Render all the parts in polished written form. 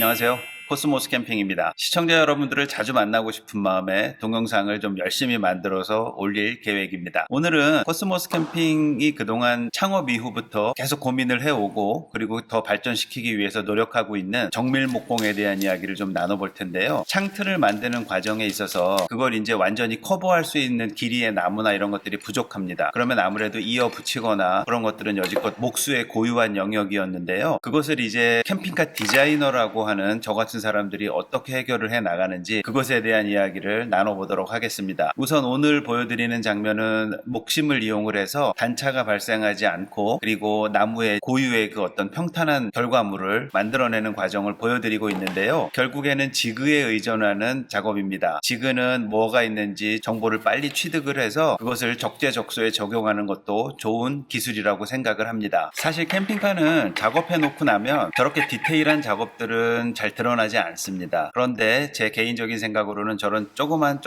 안녕하세요. 코스모스 캠핑입니다. 시청자 여러분들을 자주 만나고 싶은 마음에 동영상을 좀 열심히 만들어서 올릴 계획입니다. 오늘은 코스모스 캠핑이 그동안 창업 이후부터 계속 고민을 해오고 그리고 더 발전시키기 위해서 노력하고 있는 정밀목공에 대한 이야기를 좀 나눠볼 텐데요. 창틀을 만드는 과정에 있어서 그걸 이제 완전히 커버할 수 있는 길이의 나무나 이런 것들이 부족합니다. 그러면 아무래도 이어 붙이거나 그런 것들은 여지껏 목수의 고유한 영역이었는데요. 그것을 이제 캠핑카 디자이너라고 하는 저 같은 사람들이 어떻게 해결을 해 나가는지 그것에 대한 이야기를 나눠보도록 하겠습니다. 우선 오늘 보여드리는 장면은 목심을 이용을 해서 단차가 발생하지 않고 그리고 나무의 고유의 그 어떤 평탄한 결과물을 만들어내는 과정을 보여드리고 있는데요. 결국에는 지그에 의존하는 작업입니다. 지그는 뭐가 있는지 정보를 빨리 취득을 해서 그것을 적재적소에 적용하는 것도 좋은 기술이라고 생각을 합니다. 사실 캠핑카는 작업해 놓고 나면 저렇게 디테일한 작업들은 잘 드러나지 않습니다. 그런데 제 개인적인 생각으로는 저런 조그만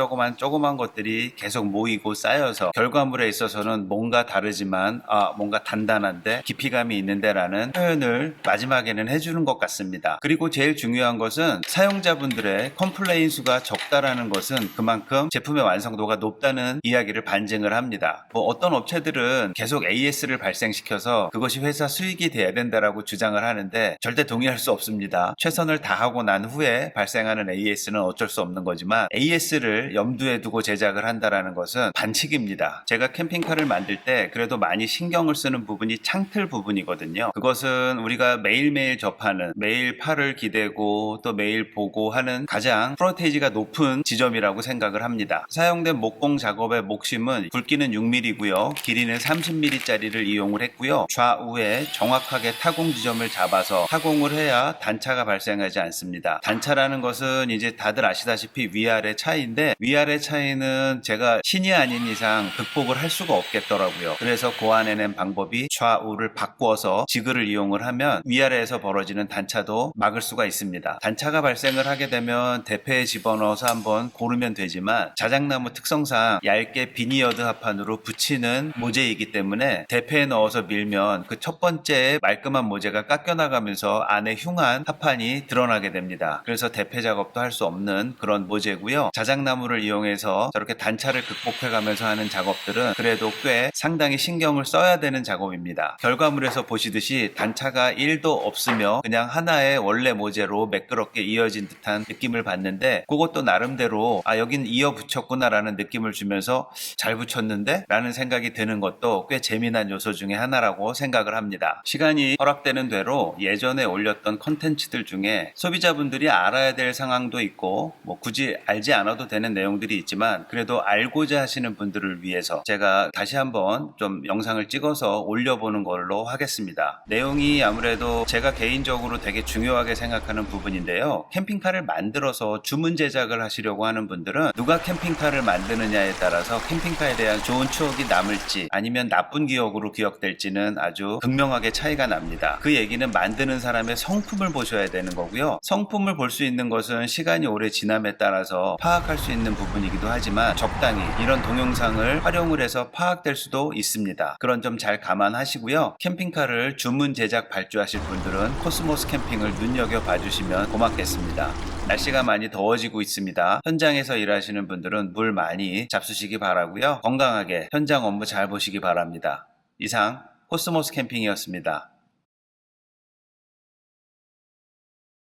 것들이 계속 모이고 쌓여서 결과물에 있어서는 뭔가 다르지만 뭔가 단단한데 깊이감이 있는데 라는 표현을 마지막에는 해주는 것 같습니다. 그리고 제일 중요한 것은 사용자분들의 컴플레인 수가 적다라는 것은 그만큼 제품의 완성도가 높다는 이야기를 반증을 합니다. 어떤 업체들은 계속 AS를 발생시켜서 그것이 회사 수익이 돼야 된다라고 주장을 하는데 절대 동의할 수 없습니다. 최선을 다하고 난 후에 발생하는 AS는 어쩔 수 없는 거지만 AS를 염두에 두고 제작을 한다는 것은 반칙입니다. 제가 캠핑카를 만들 때 그래도 많이 신경을 쓰는 부분이 창틀 부분이거든요. 그것은 우리가 매일매일 접하는, 매일 팔을 기대고 또 매일 보고 하는 가장 프로테이지가 높은 지점이라고 생각을 합니다. 사용된 목공 작업의 목심은 굵기는 6mm고요. 길이는 30mm짜리를 이용을 했고요. 좌우에 정확하게 타공 지점을 잡아서 타공을 해야 단차가 발생하지 않습니다. 단차라는 것은 이제 다들 아시다시피 위아래 차이인데 위아래 차이는 제가 신이 아닌 이상 극복을 할 수가 없겠더라고요. 그래서 고안해낸 방법이 좌우를 바꾸어서 지그를 이용을 하면 위아래에서 벌어지는 단차도 막을 수가 있습니다. 단차가 발생을 하게 되면 대패에 집어넣어서 한번 고르면 되지만 자작나무 특성상 얇게 비니어드 합판으로 붙이는 모재이기 때문에 대패에 넣어서 밀면 그 첫 번째 말끔한 모재가 깎여나가면서 안에 흉한 합판이 드러나게 됩니다. 그래서 대패 작업도 할 수 없는 그런 모재고요. 자작나무를 이용해서 저렇게 단차를 극복해가면서 하는 작업들은 그래도 꽤 상당히 신경을 써야 되는 작업입니다. 결과물에서 보시듯이 단차가 1도 없으며 그냥 하나의 원래 모재로 매끄럽게 이어진 듯한 느낌을 받는데 그것도 나름대로 여긴 이어 붙였구나 라는 느낌을 주면서 잘 붙였는데? 라는 생각이 드는 것도 꽤 재미난 요소 중에 하나라고 생각을 합니다. 시간이 허락되는 대로 예전에 올렸던 컨텐츠들 중에 소비자분들이 알아야 될 상황도 있고 굳이 알지 않아도 되는 내용들이 있지만 그래도 알고자 하시는 분들을 위해서 제가 다시 한번 좀 영상을 찍어서 올려보는 걸로 하겠습니다. 내용이 아무래도 제가 개인적으로 되게 중요하게 생각하는 부분인데요. 캠핑카를 만들어서 주문 제작을 하시려고 하는 분들은 누가 캠핑카를 만드느냐에 따라서 캠핑카에 대한 좋은 추억이 남을지 아니면 나쁜 기억으로 기억될지는 아주 극명하게 차이가 납니다. 그 얘기는 만드는 사람의 성품을 보셔야 되는 거고요. 성품을 볼 수 있는 것은 시간이 오래 지남에 따라서 파악할 수 있는 부분이기도 하지만 적당히 이런 동영상을 활용을 해서 파악될 수도 있습니다. 그런 점 잘 감안하시고요. 캠핑카를 주문 제작 발주하실 분들은 코스모스 캠핑을 눈여겨봐 주시면 고맙겠습니다. 날씨가 많이 더워지고 있습니다. 현장에서 일하시는 분들은 물 많이 잡수시기 바라고요. 건강하게 현장 업무 잘 보시기 바랍니다. 이상 코스모스 캠핑이었습니다.